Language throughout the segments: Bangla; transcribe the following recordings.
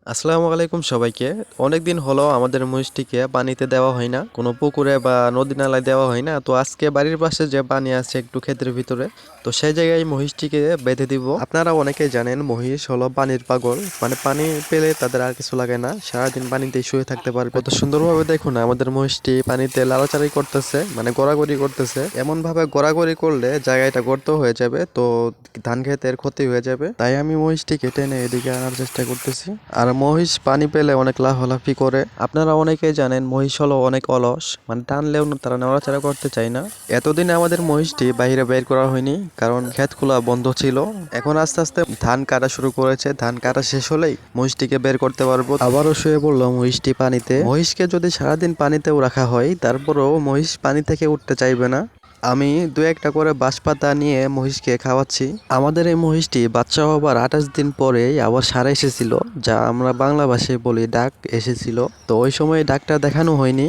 আসসালামু আলাইকুম সবাইকে। অনেকদিন হলো আমাদের মহিষটিকে পানিতে দেওয়া হয় না, কোনো পুকুরে বা নদী নালায় দেওয়া হয় না। তো আজকে বাড়ির পাশে যে পানি আছে একটু ক্ষেতের ভিতরে, তো সেই জায়গায় মহিষটিকে বেঁধে দিব। আপনারা অনেকেই জানেন মহিষ হলো পানির পাগল, মানে পানি পেলে তাদের আর কিছু লাগে না, সারাদিন পানিতেই শুয়ে থাকতে পারবে। কত সুন্দরভাবে দেখুন আমাদের মহিষটি পানিতে লাড়াচাড়ি করতেছে, মানে গড়াগড়ি করতেছে। এমন ভাবে গড়াগড়ি করলে জায়গাটা গর্ত হয়ে যাবে, তো ধান ক্ষেতের ক্ষতি হয়ে যাবে। তাই আমি মহিষটিকে টেনে এদিকে আনার চেষ্টা করতেছি। আর মহিষ পানি পেলে অনেক লাফালাফি করে। আপনারা অনেকেই জানেন মহিষ হলো অনেক অলস, মানে টানলেও তারা নড়াচড়া করতে চায় না। এতদিন আমাদের মহিষটি বাইরে বের করা হয়নি, কারণ ক্ষেতগুলা বন্ধ ছিল। এখন আস্তে আস্তে ধান কাটা শুরু করেছে, ধান কাটা শেষ হলেই মহিষটিকে বের করতে পারবো। আবারও শুয়ে পড়লো মহিষটি পানিতে। মহিষকে যদি সারাদিন পানিতেও রাখা হয়, তারপরও মহিষ পানি থেকে উঠতে চাইবে না। আমি দু একটা করে বাঁশপাতা নিয়ে মহিষকে খাওয়াচ্ছি। আমাদের এই মহিষটি বাচ্চা হবার 28 দিন পরেই আবার সারা এসেছিল, যা আমরা বাংলা ভাষায় বলি ডাক এসেছিল। তো ওই সময় ডাকটা দেখানো হয়নি।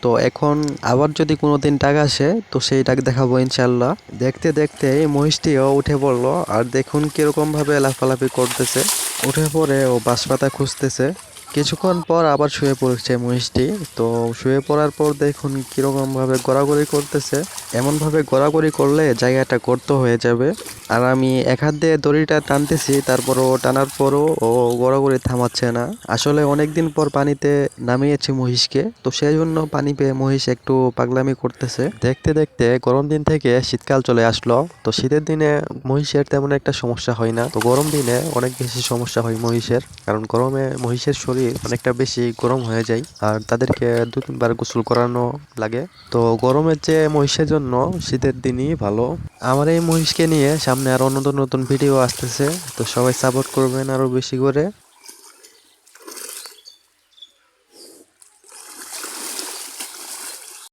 তো এখন আবার যদি কোনোদিন ডাক আসে, তো সেই ডাক দেখাবো ইনশাল্লাহ। দেখতে দেখতে এই মহিষটিও উঠে পড়লো, আর দেখুন কিরকম ভাবে লাফালাফি করতেছে। উঠে পড়ে ও বাঁশপাতা খুঁজতেছে। কিছুক্ষণ পর আবার শুয়ে পড়েছে মহিষটি। তো শুয়ে পড়ার পর দেখুন কিরকম ভাবে গড়াগড়ি করতেছে। এমন ভাবে গড়াগড়ি করলে জায়গাটা গর্ত হয়ে যাবে। আর আমি এক হাত দিয়ে দড়িটা টানতেছি, তারপরও টানার পরও ও গড়াগড়ি থামাচ্ছে না। আসলে অনেকদিন পর পানিতে নামিয়েছি মহিষকে, তো সেই জন্য পানি পেয়ে মহিষ একটু পাগলামি করতেছে। দেখতে দেখতে গরম দিন থেকে শীতকাল চলে আসলো। তো শীতের দিনে মহিষের তেমন একটা সমস্যা হয় না, তো গরম দিনে অনেক বেশি সমস্যা হয় মহিষের, কারণ গরমে মহিষের শরীর অনেকটা বেশি গরম হয়ে যায়, আর তাদেরকে 2-3 বার গোসল করানো লাগে। তো গরমের চেয়ে মহিষের জন্য শীতের দিনই ভালো। আমার এই মহিষকে নিয়ে সামনে আরো নতুন নতুন ভিডিও আসতেছে, তো সবাই সাপোর্ট করবেন আরো বেশি করে।